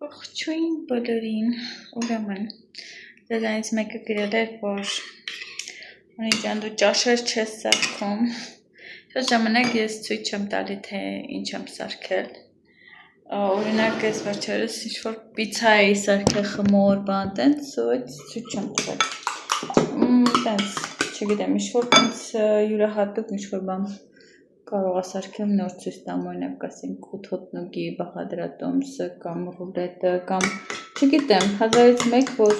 Ողջույն բոլորին, ուրեմն դրանից մեկը գրել էր, որ Անիջան դու ճաշեր չես սարքում, շատ ժամանակ ես ցույց եմ տալի, թե ինչ եմ սարքել, օրինակ ես վերջերս ինչ-որ պիցա էի սարքել խմոր բան տենց, այդ ցույց չեմ տվել, տենց, չգիտեմ, ինչ-որ տենց յուրահատուկ ինչ-որ բան կարող ասարքեմ նոր ցույց տամ, օրինակ ասենք 8 հոտնուկի բաղադրատոմսը կամ ռուլետը կամ չգիտեմ, 1000-ից 1 որ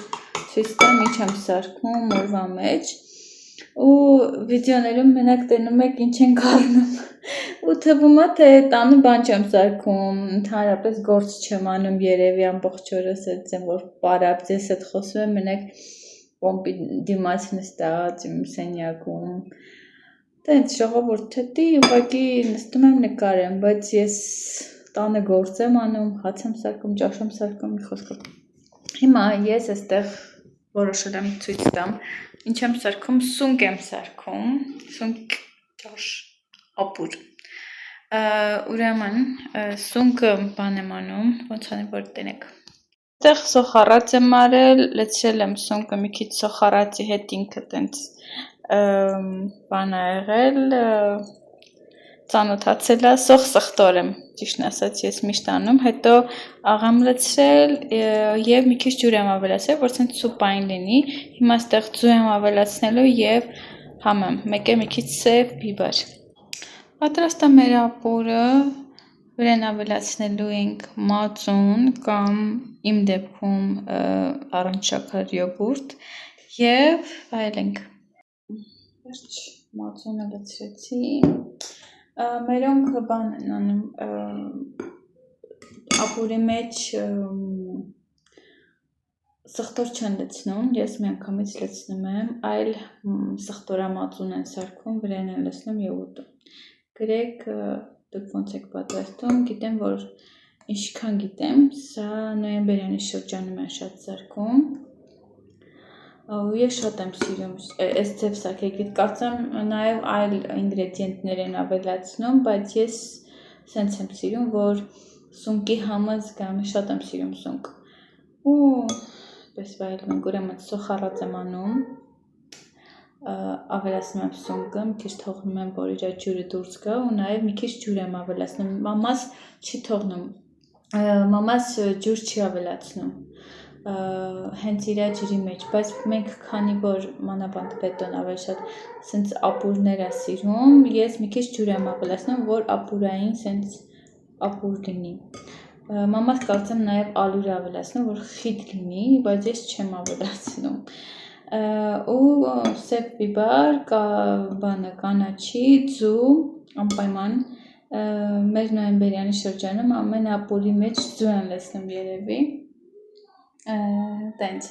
ցույց տամ ինչ եմ սարքում օրվա մեջ ու վիդեոներում մենակ տենում եք ինչ ենք առնում ու թվում է թե տանը բան չեմ սարքում, ընդհանրապես գործ չեմ անում երևի ամբողջ օրս այդպես որ պարապ ձեզ հետ խոսում եմ մենակ կոմպի դիմաց նստած իմ սենյակում Տենց ժողովուրդ հետի ուղղակի նստում եմ նկարեմ, բայց ես տանը գործ եմ անում, հաց եմ սարքում, ճաշ եմ սարքում, մի խոսքով։ Հիմա ես այստեղ որոշել եմ ցույց տամ, ինչ եմ սարքում, սունկ եմ սարքում, սունկ ճաշ ապուր։ Ուրեմն սունկը բան եմ անում, ոնց անեմ որ տենեք։ Այստեղ սոխառաց եմ արել, լցրել եմ սունկը մի քիչ սոխառացի հետ ինքը տենց բան ա եղել, ծանոթացել է, սոխ սխտոր եմ, ճիշտն ասած ես միշտ անում, հետո աղամ լցրել և մի քիչ ջուր եմ ավելացրել, որ ցենց սուպային լինի, հիմա այստեղ ձու եմ ավելացնելու և համեմ, մեկ է մի քիչ սև բիբար։ Պատրաստ է մեր ապուրը, վրան ավելացնելու ենք մածուն կամ իմ դեպքում առանց շաքար յոգուրտ և վայելենք։ Վերջ մածունը լցրեցի, մերոնք բան են անում, ապուրի մեջ սխտոր չեն լցնում, ես մի անգամից լցնում եմ, այլ սխտորամածուն են սարքում, վրան են լցնում և ուտում։ Գրեք դուք ոնց եք պատրաստում, գիտեմ, որ ինչքան գիտեմ, սա նոյեմբերյանի շրջանում են շատ սարքում, ես շատ եմ սիրում այս ձև սարքել, կարծեմ նաև այլ ինգրեդիենտներ են ավելացնում, բայց ես սենց եմ սիրում, որ սունկի համը զգամ, շատ եմ սիրում սունկ։ Ու պես վայելում ենք, ուրեմն սոխառաց եմ անում, ավելացնում եմ սունկը, մի քիչ թողնում եմ, որ իր ջուրը դուրս գա ու նաև մի քիչ ջուր եմ ավելացնում, մամաս չի թողնում, մամաս ջուր չի ավելացնում, հենց իր ջրի մեջ, բայց մենք քանի որ մանավանդ պետոն ավելի շատ սենց ապուրներ է սիրում, ես մի քիչ ջուր եմ ավելացնում, որ ապուրային սենց ապուր լինի։ Մամաս կարծեմ նաև ալյուր ավելացնում, որ խիտ լինի, բայց ես չեմ ավելացնում։ Ու սև բիբար, բանը կանաչի, ձու, անպայման, մեր նոյեմբերյանի շրջանում ամեն ապուրի մեջ ձու են լցնում երևի, տենց։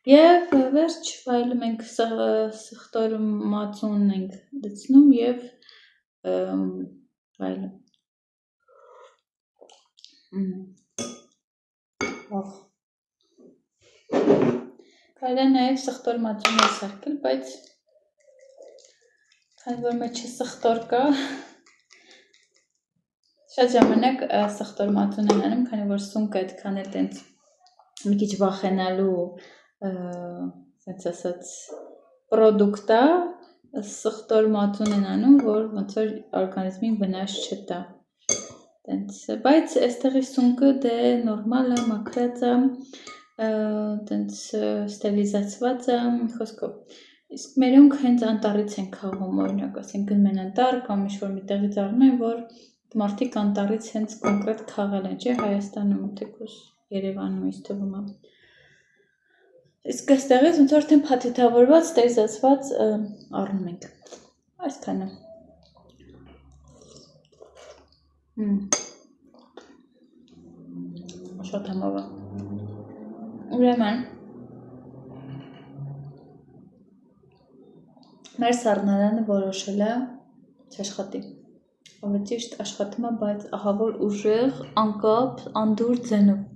Եվ վերջ վայելում ենք սխտոր մածունն ենք լցնում և վայելում։ Կարելի է նաև սխտոր մածուն է սարքել, բայց քանի որ մեջը սխտոր կա, շատ ժամանակ սխտոր մածուն են անում, քանի որ սունկը այդքան է տենց մի քիչ վախենալու սենց ասած պրոդուկտ է, սխտոր մածուն են անում, որ ոնց որ օրգանիզմին վնաս չտա, բայց այստեղի սունկը դե նորմալ է, մաքրած է, տենց ստերիլիզացված է, մի խոսքով, իսկ մերոնք հենց անտառից են քաղում, օրինակ ասենք գնում են անտառ կամ ինչ-որ մի տեղից առնում են, որ մարդիկ անտառից հենց կոնկրետ քաղել են, չէ, Հայաստանում, թեկուզ Երևանում ինձ թվում է։ Իսկ այստեղից ոնց որ արդեն փաթեթավորված, ստերիլիզացված առնում ենք։ Այսքանը։ Շատ համով է։ Ուրեմն մեր սառնարանը որոշել է չաշխատի։ Ավելի ճիշտ աշխատում է, բայց ահավոր ուժեղ, անկապ, անդուր ձենով։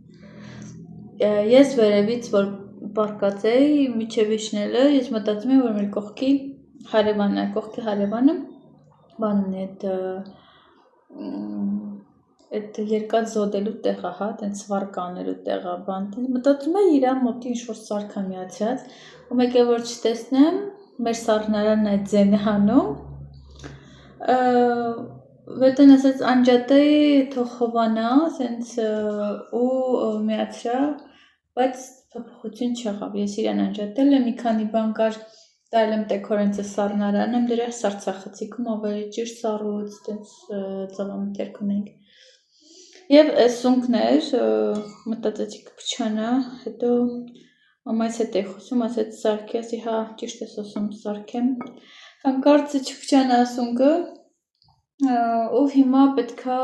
Ես վերևից որ պարկած էի, միջև իջնելը, ես մտածում եմ, որ մեր կողքի հարևանն է, կողքի հարևանը բանն է այդ այդ երկած զոդելու տեղը, հա, տենց վարկանելու տեղը, բան, մտածում եմ իրա մոտի ինչ-որ սարքա միացած, ու մեկ է որ չտեսնեմ, մեր սառնարանն այդ ձենը հանում, վետեն ասած անջատեի թող հովանա, սենց ու միացրա, բայց փոփոխություն չեղավ, ես իրան անջատել եմ, մի քանի բան կար, տայել եմ տեքորենցը սառնարան եմ, դրա սարցախցիկում ավելի ճիշտ սառուց, տենց ծավամիտերք ունենք։ Եվ այս սունկն էր, մտածեցի կփչանա, հետո մամայից հետ էի խոսում, ասեց սարքի, ասի հա, ճիշտ ես ասում սարքեմ, հանկարծ չփչանա սունկը, ու հիմա պետքա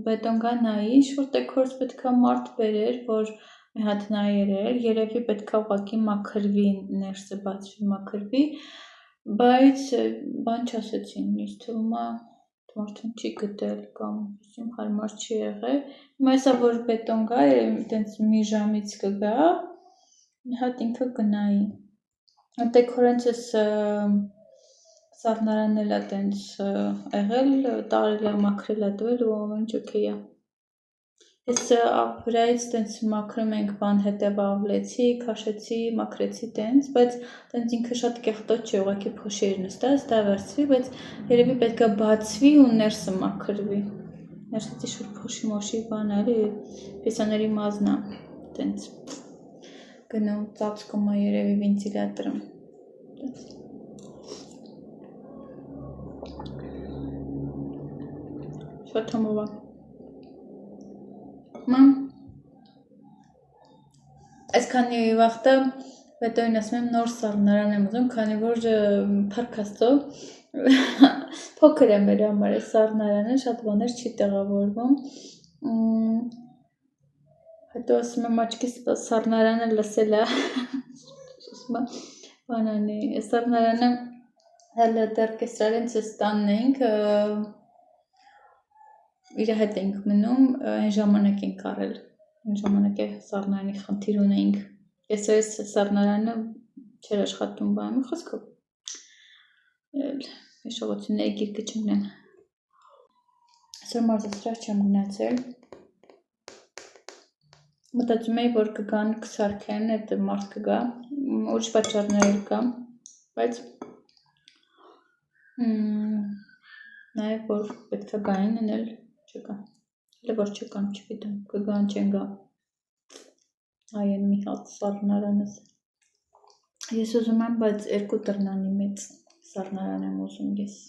բետոնգա նայի, ինչ-որ տեքորից պետքա մարդ բերեր, որ մի հատ նայեր, երևի պետքա ուղղակի մաքրվի, ներսը բացվի մաքրվի, բայց բան չասեցին, ինձ թվում է մարդուն չի գտել կամ իմ հարմար չի եղել, հիմա հեսա որ բետոն գա, տենց մի ժամից կգա, մի հատ ինքը կնայի, տեքորենցս սառնարանն էլ է տենց եղել, տարել է մաքրել է տվել ու ամեն ինչ օքեյ է։ Ես վրայից տենց մաքրում ենք բան հետևავლեցի, քաշեցի, մաքրեցի տենց, բայց տենց ինքը շատ կեղտոտ չէ, ուղղակի փոշի էր նստած, դա վերցվի, բայց երևի պետքա բացվի ու ներսը մաքրվի։ Ներսից ինչ-որ փոշի մոշի բան էլի, պիսաների մազնա, տենց գնում ծածկում է երևի վենտիլյատորում։ Շատ համով է։ Այսքանի վաղտը բետոին ասում եմ նոր սառնարան եմ ուզում, քանի որ փառք Աստծո փոքր է մեր համար այս սառնարանը, շատ բաներ չի տեղավորվում։ Հետո ասում եմ աչքիս սառնարանը լսել է, ասում եմ բանանի, սառնարանը հələ դեռ կեսրարենցս տանն ենք, իր հետ ենք մնում, այն ժամանակ ենք առել, այն ժամանակ է սառնարանի խնդիր ունեինք, ես այս սառնարանը չեր աշխատում բանի խոսքով, հիշողությունների գիրկը չմնեմ, այսօր մարզասրահ չեմ գնացել, մտածում էի, որ կգան կսարքեն, այդ մարդ կգա, ուրիշ պատճառներ կա, բայց նաև որ պետք է գային էնել չկա, հələ որ չկան, չգիտեմ, կգան չեն գա, այ են մի հատ սառնարանս, ես ուզում եմ, բայց 2 տրնանի մեծ սառնարան եմ ուզում ես,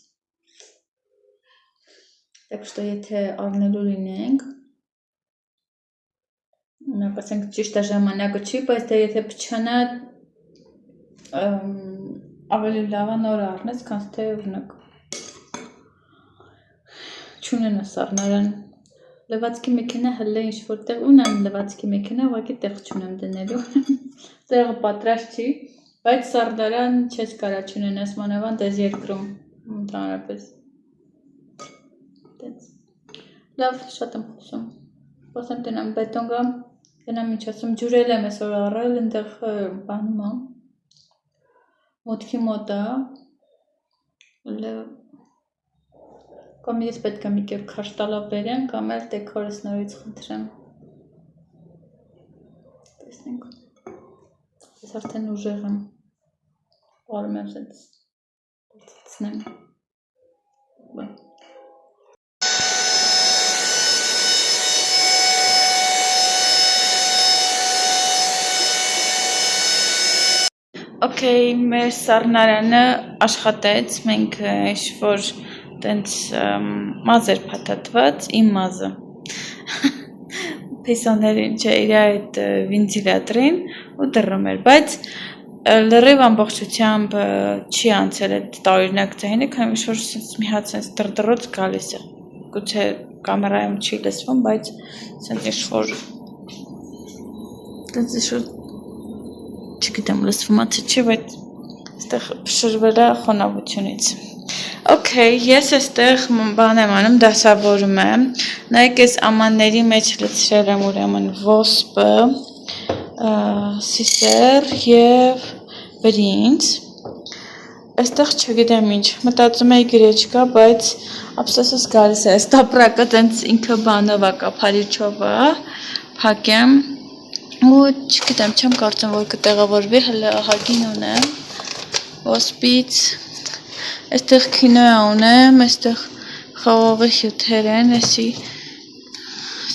так что եթե առնելու լինենք, ասենք ճիշտ է ժամանակը չի, բայց դե եթե փչանա ավելի լավ է նոր առնես, քան թե օրինակ չունենա սառնարան, լվացքի մեքենա հələ ինչ-որ տեղ, ունեմ լվացքի մեքենա, ուղղակի տեղ չունեմ դնելու, տեղը պատրաստ չի, բայց սառնարան չես կարա չունենաս մանավանդ այս երկրում, ընդհանրապես, լավ, շատ եմ խոսում, ասեմ տնամ բետոն գամ, տնամ ինչ ասում, ջուրել եմ այսօր առել, ընդեղ բանում եմ, մոտքի մոտ է, կամ ես պետք է մի կերպ քաշտալա բերեմ, կամ էլ դեկորս նորից խնդրեմ, տեսնենք, ես արդեն ուժեղ եմ, արում եմ սենց, բացացնեմ, Okay, մեր սառնարանը աշխատեց, մենք ինչ-որ տենց մազ էր փաթաթված, իմ մազը, պիսաներին չէ, իր այդ վենտիլյատորին ու դռում էր, բայց լրիվ ամբողջությամբ չի անցել այդ տարօրինակ ձայնը, քանի որ մի հատ սենց դրդռոց գալիս է, գուցե կամերայում չի լսվում, բայց սենց ինչ-որ տենց ինչ-որ չգիտեմ լսվում է թե չի, բայց այստեղ փշրվել է խոնավությունից։ Okay, ես այստեղ բան եմ անում, դասավորում եմ, նայեք այս ամանների մեջ լցրել եմ ուրեմն ոսպը, սիսեր և բրինձ, Այստեղ չգիտեմ ինչ, մտածում էի գրեչկա, բայց ափսոսս գալիս է, այս տապրակը տենց ինքը բանով է, կափարիչով է, փակեմ, ու չգիտեմ, չեմ կարծում, որ կտեղավորվի, հələ ահագին ունեմ, ոսպից, այստեղ քինոյա ունեմ, այստեղ խաղողի հյութեր են, էսի,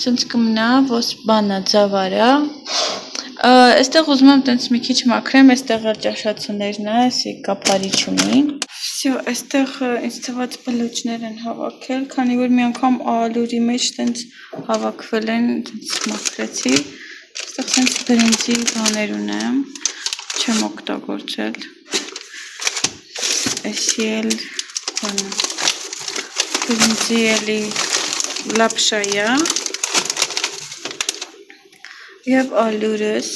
սենց կմնա, բանա, ձավարա, այստեղ ուզում եմ տենց մի քիչ մաքրեմ, այստեղ էլ ճաշացուներն է, էսի կափարիչ ունի, Всё, այստեղ ինձ թվաց բլոճներ են հավաքել, քանի որ մի անգամ ալուրի մեջ տենց հավաքվել են, տենց մաքրեցի, այստեղ տենց բրինձի բաներ ունեմ, չեմ օգտագործել, էսի էլ բրինձի էլի լապշայա և ալուրս,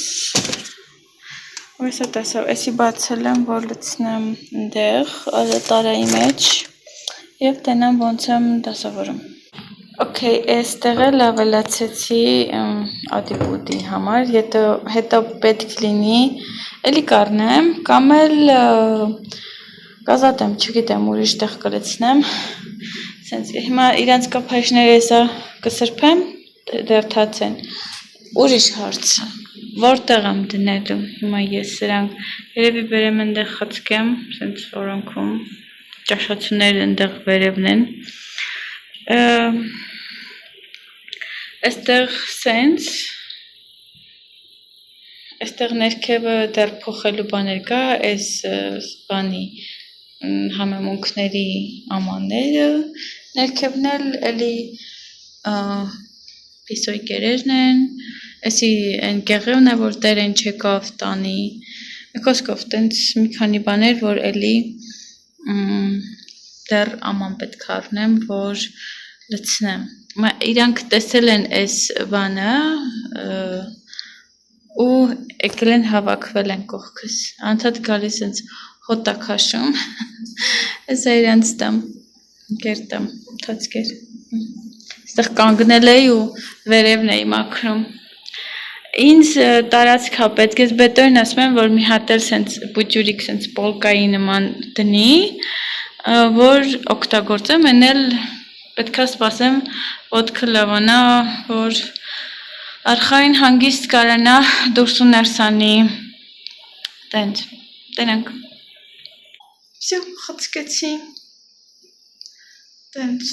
Այսա տեսավ, էսի բացել եմ, որ լցնեմ ընդեղ, տարայի մեջ և տենամ ոնց եմ դասավորում։ Okay, այստեղ էլ ավելացեցի ադիպուտի համար, հետո պետք լինի, էլի կառնեմ, կամ էլ կազատեմ, չգիտեմ, ուրիշ տեղ կլցնեմ, հիմա իրանց կափարիչները եսա կսրբեմ, դեռ թաց են, ուրիշ հարց, որտեղ եմ դնելու, հիմա ես սրանք, երևի բերեմ ընդեղ խծկեմ, սենց որոնքում, ճաշացուները ընդեղ վերևն են, այստեղ սենց, այստեղ ներքևը դեռ փոխելու բաներ կա, այս բանի համեմունքների ամանները, ներքևն էլ էլի պիսոյկերերն են, էսի են կեղևն է, որ տեր են չեկավ տանի, մի խոսքով տենց մի քանի բաներ, որ էլի դեռ աման պետք առնեմ, որ լցնեմ, իրանք տեսել են այս բանը ու եկել են հավաքվել են կողքս, անդադ գալիս ինձ հոտ է քաշում, էսա իրանց տամ, կերտամ, թացկեր, այստեղ կանգնել էի ու վերևն էի մաքրում, Ինձ տարածք հա պետք ես բետորին ասում եմ, որ մի հատ էլ սենց բուջուրիկ սենց պոլկայի նման դնի, որ օգտագործեմ, են էլ պետքա սպասեմ ոտքը լավանա, որ արխային հանգիստ կարանա դուրս ու ներսանի, տենց, տենանք, Всё, խծկեցի, տենց,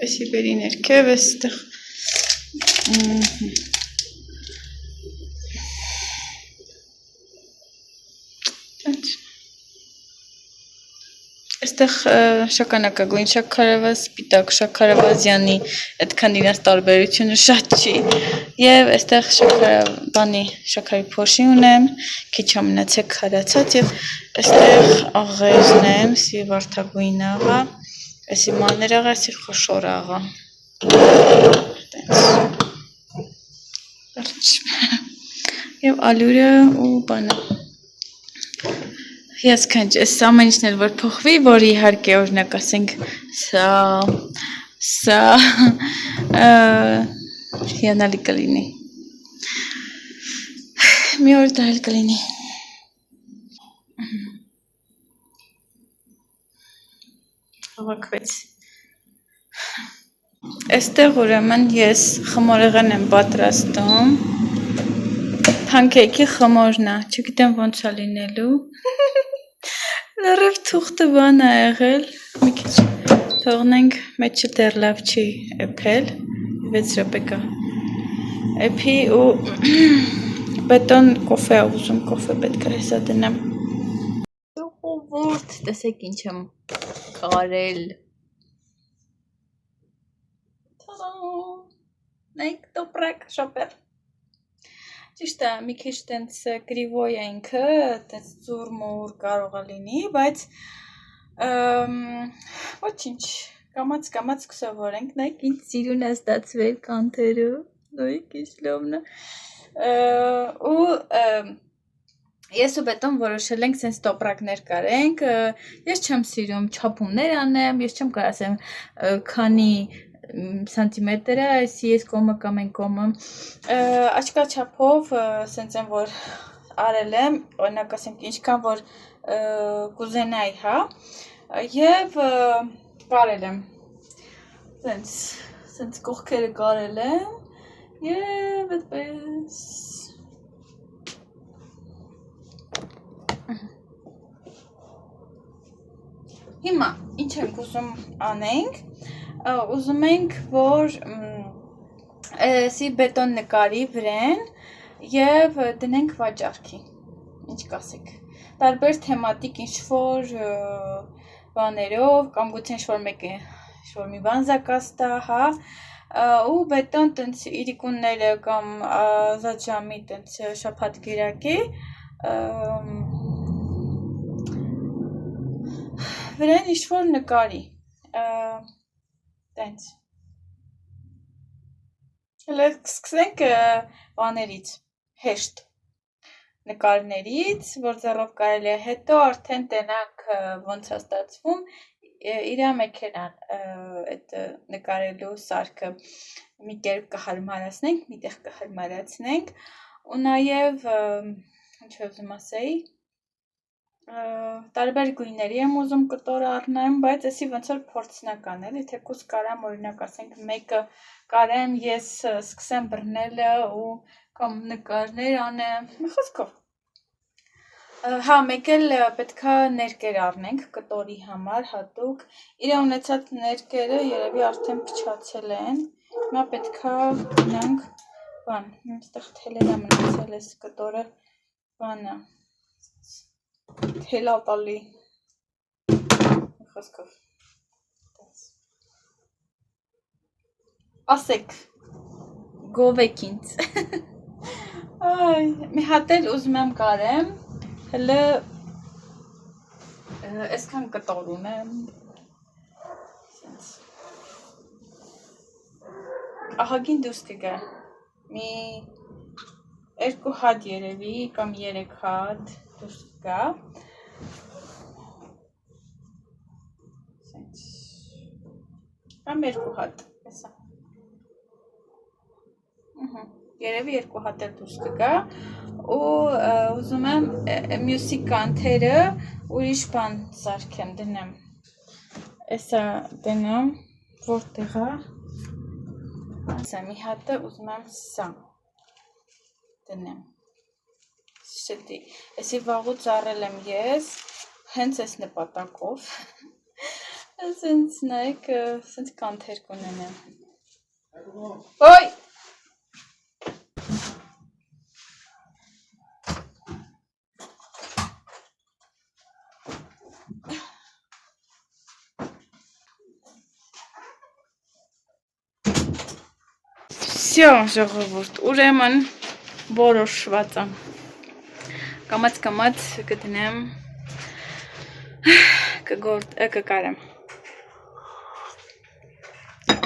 էսի բերի ներքև, էստեղ, Այստեղ շագանակագույն շաքարավազ, սպիտակ շաքարավազյանի այդքան իրենց տարբերությունը շատ չի և այստեղ շաքարի փոշի ունեմ, քիչ ա մնացել քարացած և այստեղ աղերն եմ, սի վարդագույն աղա, էսի մանր աղա, էսի խոշոր աղա, և ալուրը ու բանը Հիասքանչ, այս ամեն ինչն էլ որ փոխվի, որ իհարկե օրինակ ասենք սա հիանալի կլինի, մի օր դա էլ կլինի, հավաքվեց, այստեղ ուրեմն ես խմորեղեն եմ պատրաստում, Փանքեյքի խմորն է, չգիտեմ ոնց է լինելու, լրիվ թուղթը բան է եղել, մի քիչ թողնենք, մեջը դեռ լավ չի էփել, 6 րոպե կա, էփի ու բետոն կոֆե ա ուզում, կոֆե պետք է հեսա դնեմ, Ժողովուրդ, տեսեք ինչ եմ կարել, նայք տոպրակ շոպեր, Ճիշտ է, մի քիչ տենց կրիվոյ է ինքը, տենց ծուր-մուր կարող է լինի, բայց ոչինչ, կամաց կսովորենք, նայք ինչ սիրուն է ստացվել կանթերով, նայք ինչ լավն է, ու ես ու բետոն որոշել ենք սենց տոպրակներ կարենք, ես չեմ սիրում չափումներ անեմ, ես չեմ կարող ասեմ քանի սանտիմետր է, այսի ես կոմը կամ են կոմը, աչկա չափով սենց եմ, որ արել եմ, օրինակ ասենք ինչքան որ կուզենայի, հա, և կարել եմ, սենց կողքերը կարել եմ, և այդպես, հիմա, ինչ ենք ուզում անենք, ուզում ենք, որ սի բետոն նկարի վրեն և դնենք վաճարքի, ինչ կասեք, տարբեր թեմատիկ ինչ-որ բաներով, կամ գուցե ինչ-որ մեկը, ինչ-որ մի բան զակաստա, հա, ու բետոն տենց իրիկունները կամ ազատ ժամի տենց շաբաթ գիրակի, վրեն ինչ-որ նկարի, տենց, հələ սկսենք բաներից, հեշտ նկարներից, որ ձեռով կարելի է, հետո արդեն տենանք ոնց է ստացվում, իրա մեքենան այդ նկարելու սարքը մի կերպ կհարմարացնենք, մի տեղ կհարմարացնենք, ու նաև, ինչ ուզում ասեի, տարբեր գույների եմ ուզում կտորը առնեմ, բայց էսի ոնց որ փորձնական էլի, թեկուզ կարամ օրինակ ասենք մեկը կարեմ ես սկսեմ բռնելը ու կամ նկարներ անեմ, մի խոսքով, հա, մեկ էլ պետքա ներկեր առնենք կտորի համար հատուկ, իրա ունեցած ներկերը երևի արդեն փչացել են, հիմա պետքա գնանք, բան, այստեղ թելերա մնացել ես կտորը, բանը, թելա տալի, մի խոսքով, ասեք, գովեք ինձ, մի հատ էլ ուզում եմ կարեմ, հələ այսքան կտոր ունեմ, ահագին դուրս կգա, մի 2 հատ երևի կամ 3 հատ դուրս կգա, կամ 2 հատ, հեսա, երևի 2 հատ էլ դուրս կգա, ու ուզում եմ մյուսի կանթերը ուրիշ բան սարքեմ, դնեմ, էսա դնեմ, որտեղ է, ասա մի հատը ուզում եմ սա դնեմ, շտի, էսի վաղուց առել եմ ես, հենց ես նպատակով, սենց նայք, սենց կանթեր կունենեմ, ոյ, Всё, ժողովուրդ, ուրեմն որոշված եմ, կամաց կդնեմ, կկարեմ,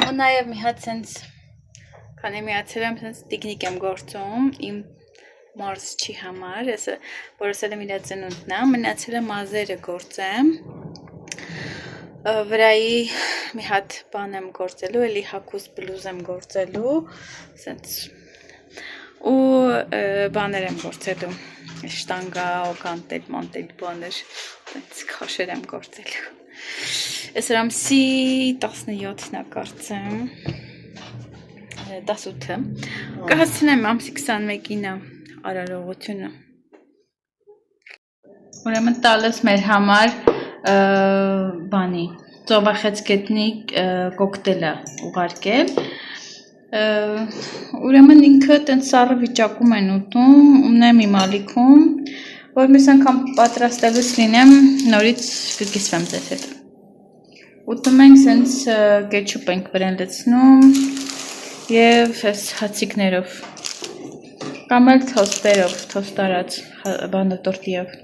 ու նաև մի հատ սենց, քանի միացել եմ, սենց տիկնիկ եմ գործում, իմ մարզչի համար, ես որոսել եմ իրա ծնունդն է, մնացել է մազերը գործեմ, վրայի մի հատ բան եմ գործելու, էլի հագուս բլուզ եմ գործելու, սենց, ու բաներ եմ գործելու, շտանգա, կանտել, մանտել բաներ, սենց քաշեր եմ գործելու, ես ամսի 17-ն է կարծեմ, 18-ը, կհասցնեմ ամսի 21-ին է արարողությունը, ուրեմն տալս մեր համար բանի, ծովախեցգետնի կոկտելը ուղարկել, ուրեմն ինքը տենց սառը վիճակում են ուտում, ունեմ իմ ալիքում, որ մյուս անգամ պատրաստելուց լինեմ, նորից կկիսվեմ ձեզ հետ, ուտում ենք սենց կեչուպ ենք վրեն լցնում և ես հացիկներով, կամ էլ թոստերով, թոստարած բանդատորտիով,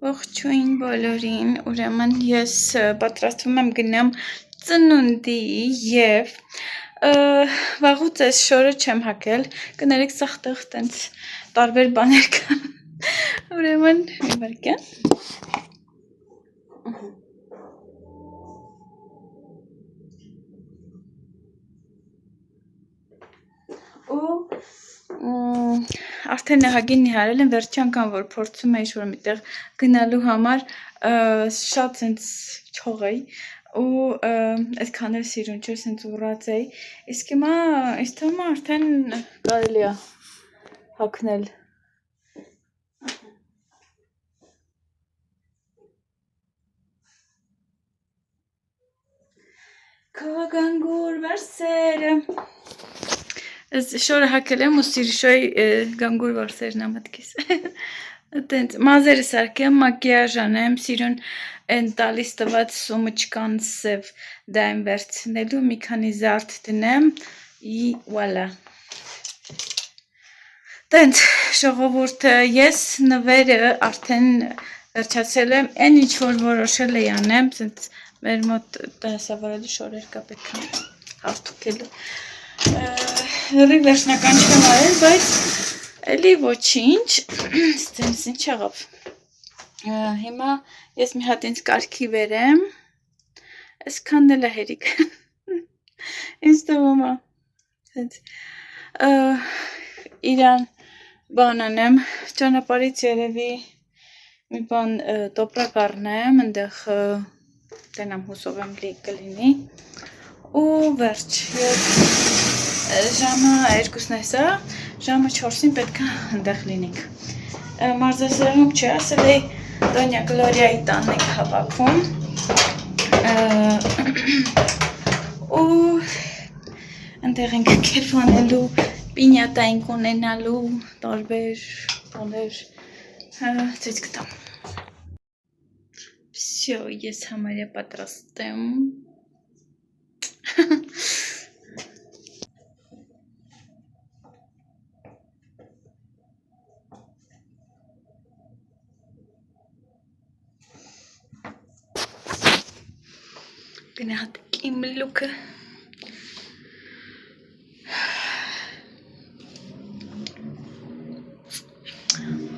ողջույն բոլորին, ուրեմն ես պատրաստվում եմ գնամ ծնունդի և վաղուց ես շորը չեմ հակել, կներեք սաղտեղ տենց տարբեր բաներ կան, ուրեմն մի վարկյան, ու արդեն հագինի հարել են վերջի անգամ որ փորձում էի ինչ-որ միտեղ գնալու համար շատ sense չող էի ու այդքան էլ սիրուն չէր sense ուռած էի իսկ հիմա ինձ թվում է արդեն կարելի է հագնել Գանգուր վարսերը Ես շորը հակել եմ ու սիրիշոյ գանգուր վարսերն ամատքիս Տենց մազերը սարքեմ, մակիաժ անեմ, սիրուն են տալիս տված սումычկան սև դա եմ վերցնելու, մի քանի զարդ դնեմ и voilà Տենց ժողովուրդը ես նվերը արդեն վերջացել եմ, այն ինչ որ որոշել էի անեմ, տենց մեր մոտ դասավարելու շորեր կա պետք է հարթուկելու Լրիվ վերջնական չեմ արել, բայց էլի ոչինչ, ստենց ինչ աղավ Հիմա ես մի հատ ինձ կարգի վերեմ, ես կանդել է հերիք Ինձ տվում է Իրան բան անեմ, ճանապարից երևի մի բան տոպրակ առնեմ, ընդեղ տենամ հուսով եմ կլինի ու վերջ ժամը 2-ն է սա, ժամը 4-ին պետք է ընդեղ լինենք մարզասերում չի ասել էի Դոնյա Գլորիայի տանն ենք հավաքում ու ընդեղ ենք կեփ անելու, պինյատա ենք ունենալու, տարբեր բաներ ցույց կտամ Всё, ես համարյա պատրաստ եմ Գնահատեք իմ լուքը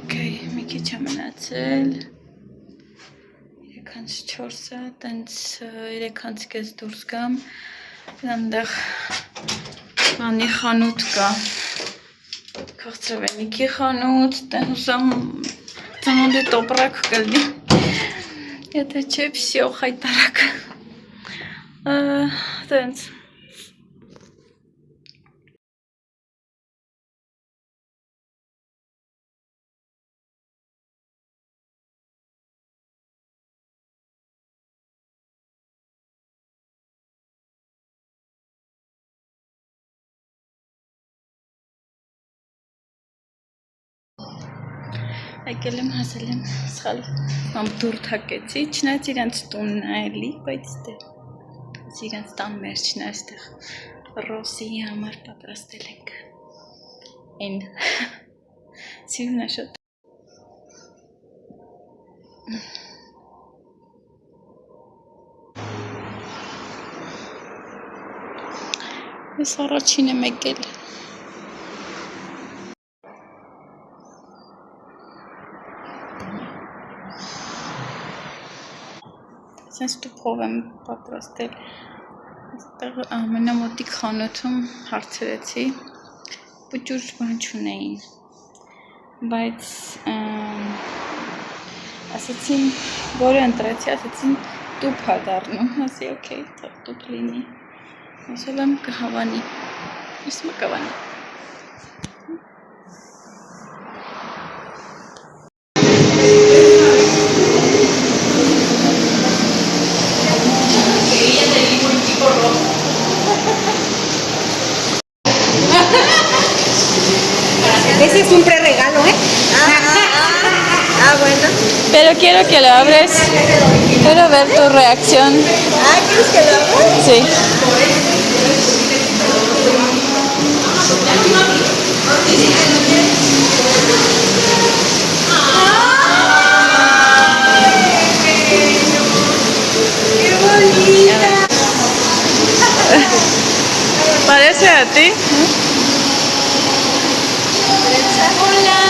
Okay, մի քիչ եմ մնացել 3-4-ը, տենց 3-ից դուրս գամ Այնտեղ բանի խանութ կա Քաղցրավենիքի խանութ, տեն հուսամ ծնունդի տոպրակ կլինի Եթե չէ, всё, խայտարակ Տենց Եկել եմ հասել եմ սխալ դուրդ հակեցի, չնայած իրանց տունն է էլի, բայց իրանց տան մերջն է այստեղ Ռոսիի համար պատրաստել ենք Այն Սիրուն է շատ Ես առաջին եմ եկել Sense տուփով եմ պատրաստել Այստեղ ամենամոտիկ խանութում հարցրեցի Պուճուր բան չունեին Բայց ասեցին, որը ընտրեցի, ասեցին տուփ է դառնում Ասի, օքեյ, տուփ լինի Ասել եմ կհավանի Իսմը կհավանի Ese es un pre-regalo, ¿eh? Bueno. Pero quiero que lo abres. Quiero ver tu reacción. ¿Quieres que lo abra? Sí. ¡Qué bonita! ¿Parece a ti? Hola.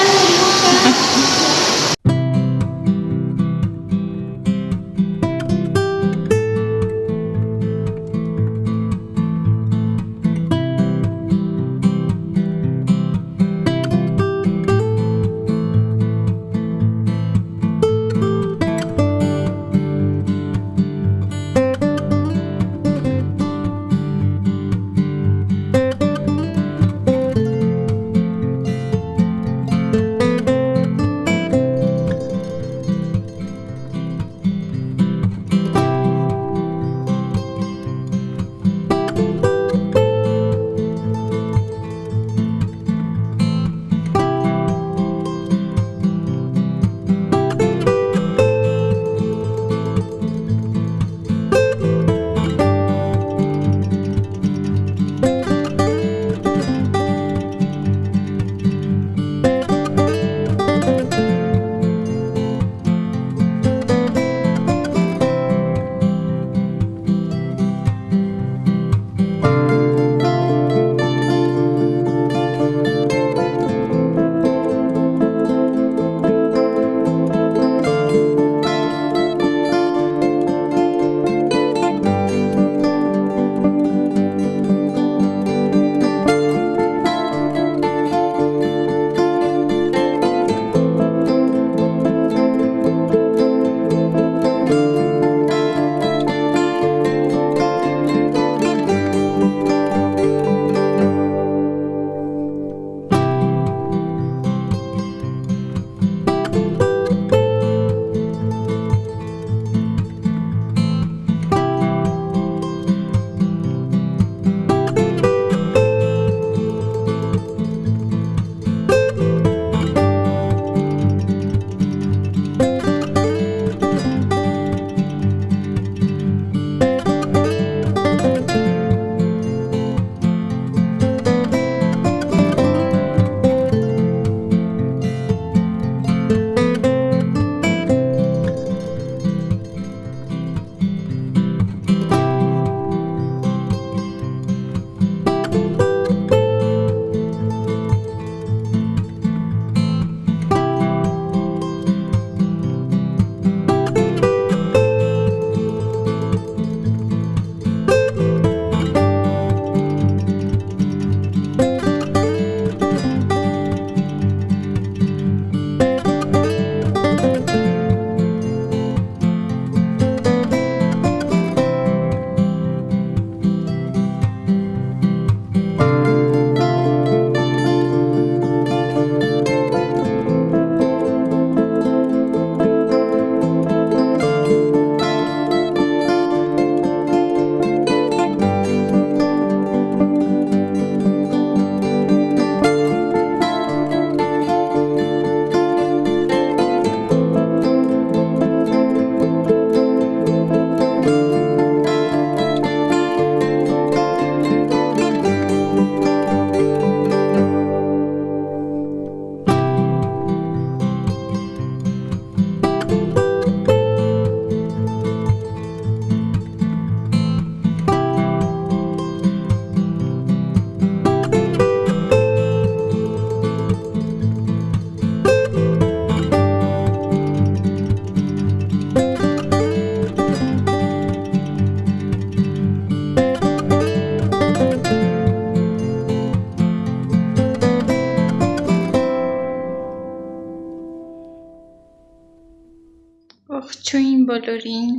բոլորին,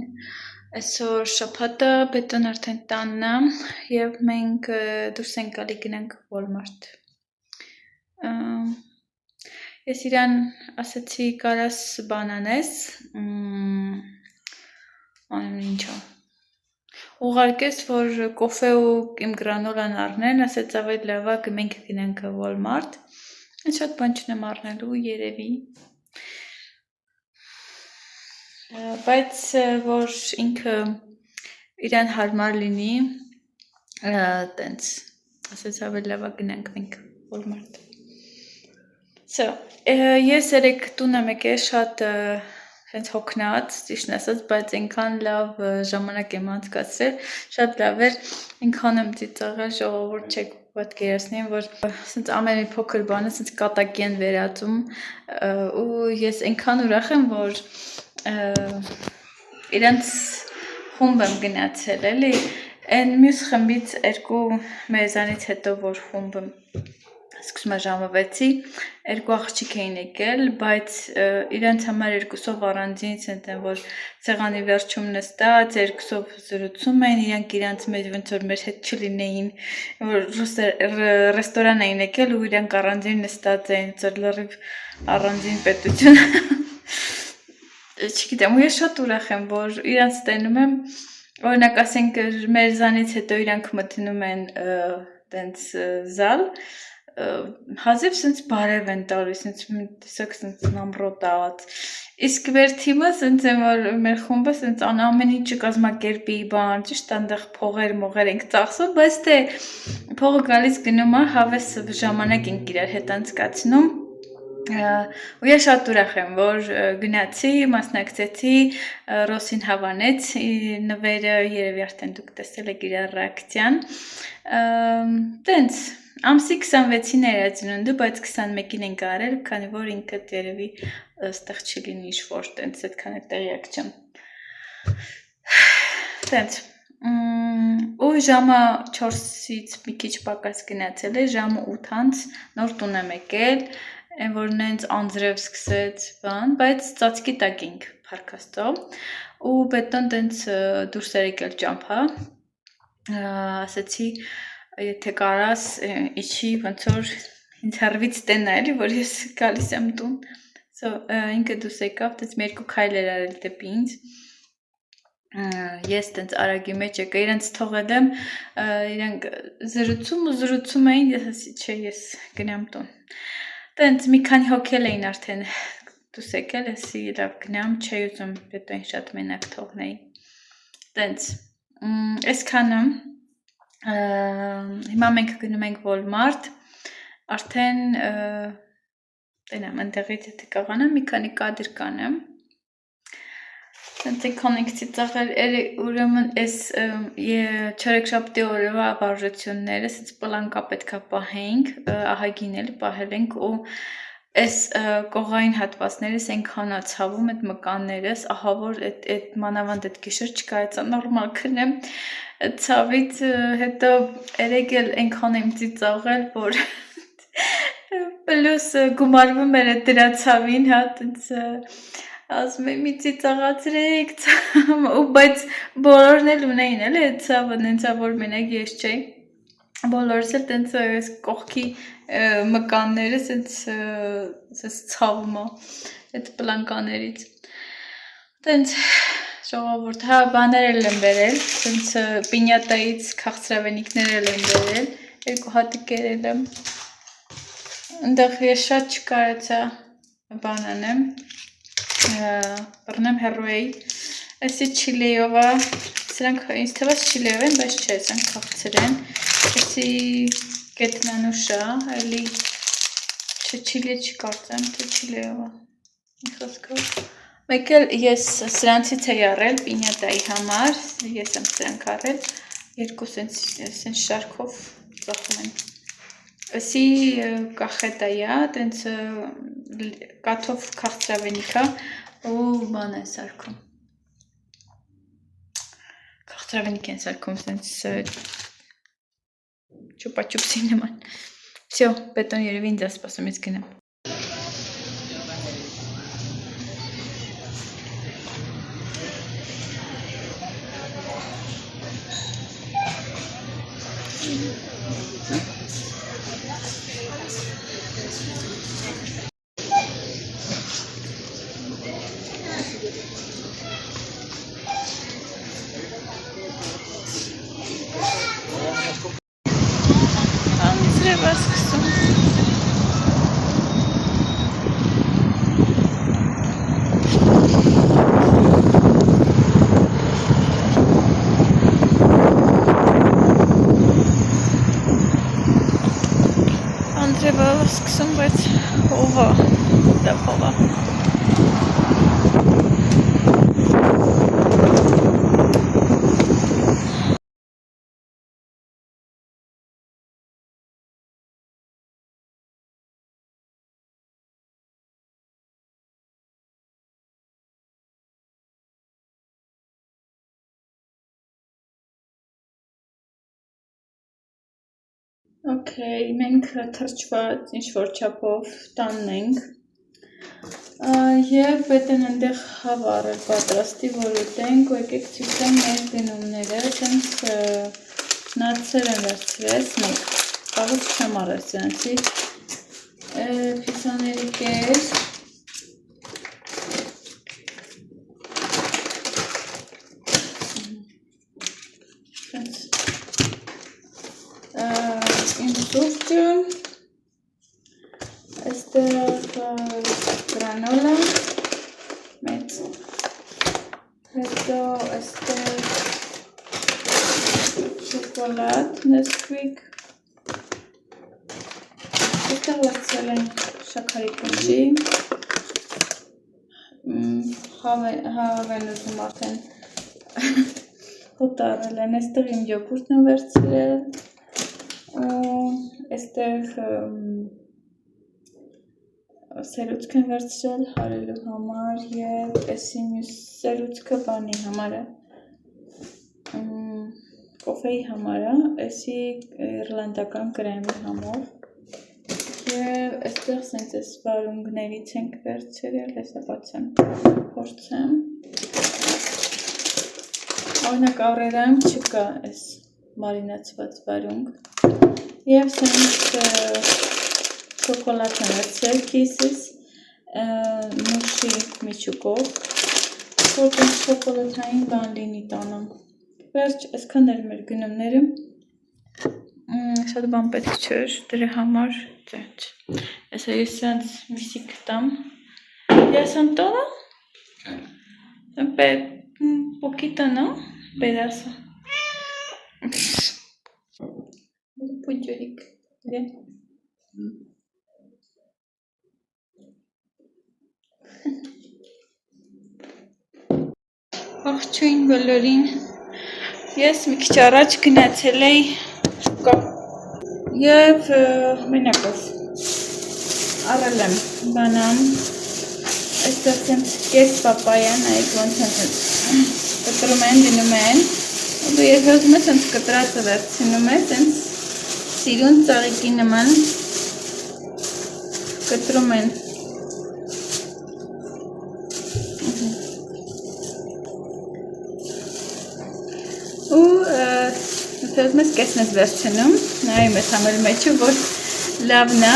այսօր շաբաթը Բետոն արդեն տանն է և մենք դուրս ենք գալի գնանք Walmart։ Ես իրան ասացի կարաս բան անես, անեմ ինչա, ուղարկես, որ կոֆե ու իմ գրանոլան առնեն, ասեց ավելի լավ է մենք գնանք Walmart, շատ բան չնեմ առնելու երևի, բայց որ ինքը իրան հարմար լինի, տենց, ասեց ավելի լավ է գնանք մենք Walmart։ Ես երեկ տուն եմ եկել շատ հոգնած, ճիշտն ասած, բայց այնքան լավ ժամանակ եմ անցկացրել, շատ լավ էր, այնքան եմ ծիծաղել, ժողովուրդ չեք պատկերացնի, որ սենց ամեն մի փոքր բանը սենց կատակի են վերածում ու ես այնքան ուրախ եմ, որ իրանց խումբ եմ գնացել, էլի, այն մյուս խմբից երկու մեզանից հետո, որ խումբը սկսում է ժամը 6-ի, երկու աղջիկ էին եկել, բայց իրանց համար երկուսով առանձին ցենտեն, որ սեղանի վերջում նստած, երկուսով զրուցում էին, իրանք իրանց մեջ ոնց որ մեր հետ չլինեին, որ ռեստորան էին եկել ու իրանք առանձին նստած էին, ծր լրիվ առանձին պետություն։ Չգիտեմ, ու ես շատ ուրախ եմ, որ իրանց տենում եմ, օրինակ ասենք մեր զանից հետո իրանք մտնում են տենց զալ, հազիվ սենց բարև են տալիս, սենց տեսակ սենց նամրոտաված, իսկ մեր թիմը սենց եմ, որ մեր խումբը սենց ամեն ինչը կազմակերպի բան, ճիշտ այնտեղ փողեր մողեր ենք ծախսում, բայց թե փողը գալիս գնում է, հավես ժամանակ ենք իրար հետ անցկացնում, ու ես շատ ուրախ եմ, որ գնացի, մասնակցեցի, Ռոսին հավանեց, նվերը երևի արդեն դուք տեսել եք իր ռեակցիան, տենց, ամսի 26-ին էր ծնունդը, բայց 21-ին ենք արել, քանի որ ինքը երևի ստեղ չլինի ինչ-որ տենց այդքան էլ տեղյակ չեմ։ Տենց, ու ժամը 4-ից մի քիչ պակաս գնացել է, ժամը 8-ից նոր տուն եմ եկել, այն որ նենց անձրև սկսեց բան, բայց ծածկի տակ ենք փառքաստո, ու Բետոն տենց դուրս էր եկել ճամփա, ասացի եթե կարաս իջի ոնց որ ինձ հեռվից տենա էլի, որ ես գալիս եմ տուն, ինքը դուրս եկավ, տենց մի երկու քայլ էր արել դեպի ինձ, ես տենց արագի մեջ եկա, իրանց թողել եմ, իրանք զրուցում էին, ես ասի չէ, ես գնամ տուն, տենց մի քանի հոգել էին արդեն դուրս եկել, ասի լավ գնամ, չէի ուզում Բետոին շատ մենակ թողնեի, տենց, այսքանը, հիմա մենք գնում ենք Walmart, արդեն տենամ, ընդեղից եթե կաղանեմ, մի քանի կադր կանեմ, տենց այնքան ենք ծիծաղել, ուրեմն այս չորեքշաբթի օրվա վարժությունները, սենց պլանկա պետքա պահենք, ահագին էլ պահել ենք ու այս կողային հատվածներս այնքան ացավում այդ մկաններս, ահա որ այդ մանավանդ այդ գիշեր չկարեցա նորմալ քնեմ, ցավից հետո երեկ էլ այնքան եմ ծիծաղել, որ պլյուս գումարվում էր այդ դրա ցավին, հա, տենց ասում եմ մի ծիծաղացրեք, բայց բոլորն էլ ունեին էլ այդ ցավը, նենցա որ մենակ ես չէի, բոլորս էլ տենց կողքի մկանները սենց ցավում է այդ պլանկաներից, տենց ժողովուրդ, հա բաներ էլ եմ բերել, տենց պինյատայից քաղցրավենիքներ էլ եմ բերել, երկու հատիկեր էլ եմ, ընդեղ ես շատ չկարեցա բան անեմ, բռնեմ հեռու էի, այսի չիլեյով է, սրանք ինձ թվաց չիլեյով են, բայց չէ, սրանք քաղցր են, այսի գետնանուշ է, այլի չիլե չկարծեմ, թե չիլեյով է, մի խոսքով, մեկ էլ ես սրանցից էի առել պինյատայի համար, ես եմ սրանք առել, երկու սենց շարքով ծախում են, այսի կախետա է, տենց կաթով քաղցրավենիք է ու բան է սարքում, քաղցրավենիք են սարքում, սենց չուպաչուպսի նման, վсё, Բետոն երևի ինձ է սպասում, ես գնամ, Անդրեվալը սկսում, բայց հողա, դա հողա։ Okay, մենք թրջված ինչ-որ չափով տանն ենք և պետք են ընդեղ հավառել պատրաստի, որ ուտենք ու եկեք ցույց տամ մեր գնումները, տենց նացեր են վերցրես, մեկ, պաղուց չեմ առել սրանցի, պիսաների կեր, իմ սուրճը, այստեղ գրանոլա, մեծ, հետո այստեղ շոկոլադ, Nesquik, այստեղ վերցրել են շաքարի կնճի, հավեն ուզում արդեն հոտարել են, այստեղ իմ յոգուրտն եմ վերցրել, այստեղ սերուցք եմ վերցրել հարելու համար և էսի մյուս սերուցքը բանի համար է, կոֆեի համար է, էսի իռլանդական կրեմի համար և այստեղ սենց ես վարունգներից ենք վերցրել, հեսա բացեմ, փորձեմ, օրինակ առերայում չկա էս մարինացված վարունգ և սենց շոկոլադ եմ վերցրել կիսս նուշի միջուկով, որ տենց շոկոլադային բան լինի տանում, վերջ այսքան էր մեր գնումները, շատ բան պետք չէր, դրա համար ծեջ, այսա ես սրանց միսի կտամ, ясен տոնը? Poquito, ¿no? Pedazo. Puchuric. Bien. Ողջույն բոլորին, ես մի քիչ առաջ գնացել էի շուկա և մենակով առել եմ բանան, այստեղ սենց կես պապայան, այք ոնց են կտրում են, դնում են, ու ես հոզում է սենց կտրածը վերցինում է, սենց սիրուն ծաղիկի նման կտրում են, ու ուզում ես կեսն ես վերցնում, նայում ես համել մեջը, որ լավն է,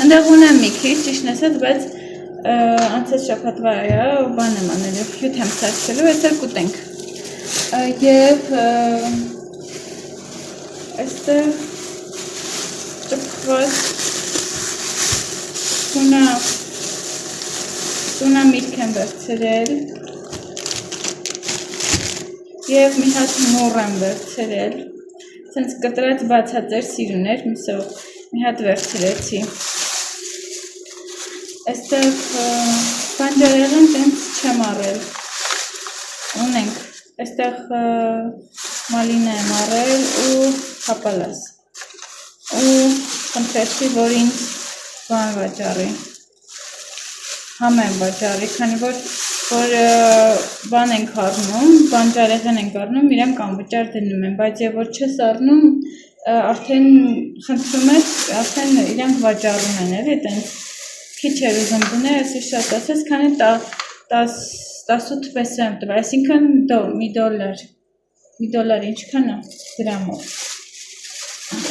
ընդեղ ունեմ մի քիչ, ճիշտն ասած, բայց անցած շաբաթվա է, բան եմ անել, հյութ եմ սարքելու, այսօր կուտենք, և այստեղ ճպկված տունա միրգ եմ վերցրել, և մի հատ նուռ եմ վերցրել, սենց կտրած բացածեր սիրուն էր, մի հատ վերցրեցի, այստեղ բանջարեղեն տենց չեմ առել, ունենք, այստեղ մալինա եմ առել ու հապալաս, ու խնդրեցի, որ ինձ բան վաճառի, համ եմ վաճառի, քանի որ բան ենք առնում, բանջարեղեն ենք առնում, իրեմ կանվճար դնում են, բայց և որ չես առնում, արդեն խնդրում ես, արդեն իրանք վաճառում են, էլի, տենց քիչ էր ուզում դնել, այսի շատ ասես, քանի 18 պեսո եմ տվել, այսինքն մի դոլար ինչքան է դրամով,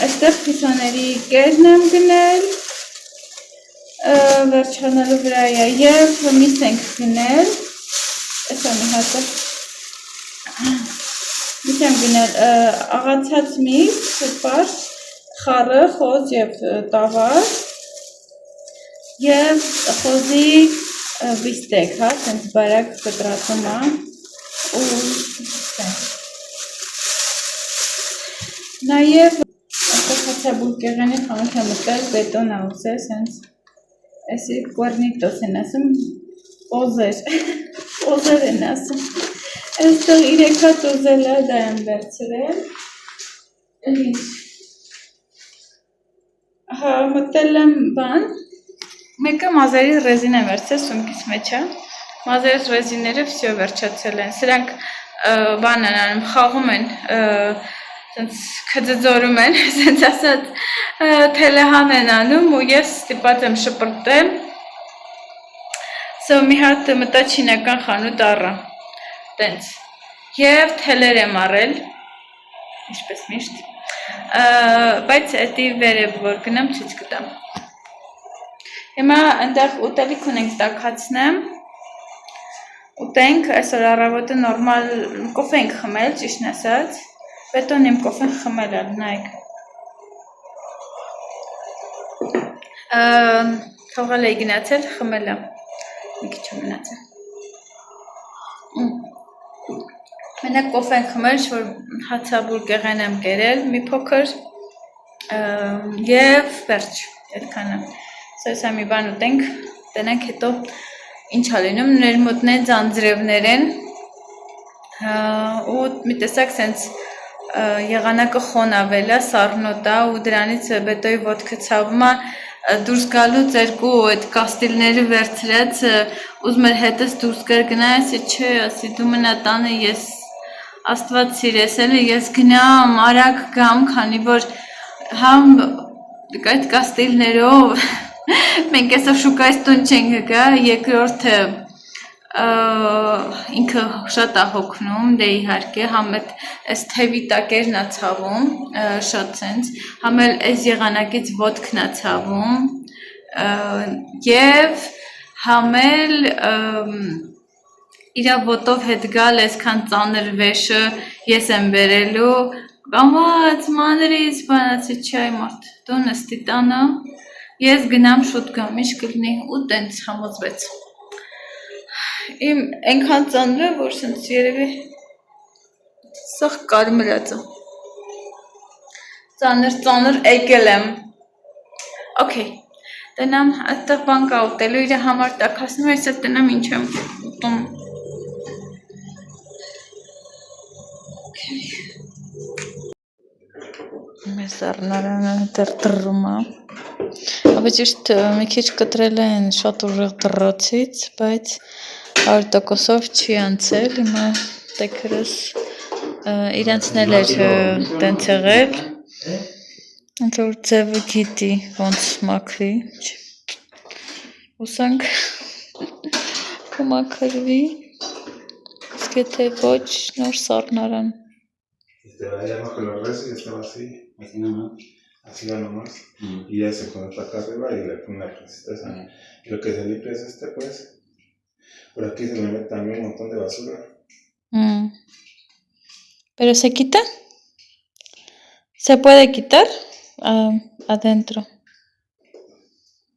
այստեղ պիսաների կերն եմ գնել, վերջանալու վրա է և միս ենք գնել, այսա մի հատը, միս եմ գնել աղացած միս, պարս, խառը, խոզ և տավար և խոզի բիստեկ, հա, սենց բարակ կտրատում է ու նաև Հացաբուլկեղենի խանութ եմ մտել, բետոն ա ուզել, սենց էսի կորնիտոս են ասում, պոզեր են ասում, այստեղ 3 հատ ուզել է, դա եմ վերցրել, ինչ, հա, մտել եմ բան, մեկը մազերի ռեզին եմ վերցրել, սումքից մեջը, մազերի ռեզիները վսյո վերջացել են, սրանք բան են անում, խաղում են, քծձորում են, սենց ասած թելեհան են անում ու ես ստիպած եմ շպրտել, սո մի հատ մտա չինական խանութ առա, տենց, և թելեր եմ առել, ինչպես միշտ, բայց էտի վերև որ գնամ ցույց կտամ, հիմա ընդեղ ուտելիք ունենք տաքացնեմ, ուտենք, այսօր առավոտը նորմալ կոֆե ենք խմել, ճիշտն ասած, բետոն իմ կոֆեն խմել է, նայք, թողել էի գնացել, խմել է, մի քիչ է մնացել, մենակ կոֆեն խմել, որ հացաբուլկեղեն եմ կերել, մի փոքր և վերջ, այդքանը, սա մի բան ուտենք, տենենք հետո ինչ ա լինում, ներմոտնեն ձանձրևներ են ու մի տեսակ սենց եղանակը խոնավել է, սառնոտ է ու դրանից բետոյի ոտքը ցավում է, դուրս գալուց երկու այդ կաստիլները վերցրած, ուզում էր հետս դուրս գնա, ասի չէ, ասի դու մնա տանը, ես աստված սիրես էլի, ես գնամ, արագ գամ, քանի որ համ այդ կաստիլներով մենք այսօր շուկայից տուն չենք գա, երկրորդը ինքը շատ է հոգնում, դե իհարկե, համ այս թևի տակերն է ցավում, շատ սենց, համ էլ այս եղանակից ոտքն է ցավում, և համ էլ իրա ոտով հետ գալ այսքան ծանր վեշը ես եմ բերելու, կամաց մանրից բանացի չայ մարդ, դու նստի տանը, ես գնամ շուտ գամ, ինչ կլինի ու տենց համոզվեց։ Իմ ենքան ծանր է, որ սենց երևի սաղ կարմրած է, ծանր եկել եմ, ոքեյ, տնամ այդտեղ բան կա ուտելու, իր համար տաքացնում ես էլ տնամ ինչ եմ ուտում, մեր սառնարանը դեռ դրում է, ապա ճիշտ մի քիչ կտրել են շատ ուժեղ դրոցից, բայց 100%-ով չի անցել, հիմա տեքրս իրանցն էլ էր տենց եղել, ոնց որ ձևը գիտի ոնց մաքրի, ուսանք կմաքրվի, իսկ եթե ոչ նոր սառնարան։ Te vayamos con los rezos y estaba así, así va nomás, y ya se conecta acá arriba y le pone la crucita esa. Y lo que se limpia es pues, por aquí se le mete también un montón de basura. ¿Pero se quita? ¿Se puede quitar? Adentro.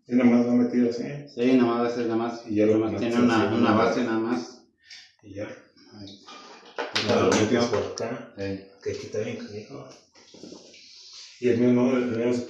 Y nomás va metido así. Sí, nomás va a ser nada más. Y ya lo nomás tiene una base nada más. Y ya. Ahí. Lo metimos por acá. Sí. Que aquí está bien, canijo. Y el mío no se puede.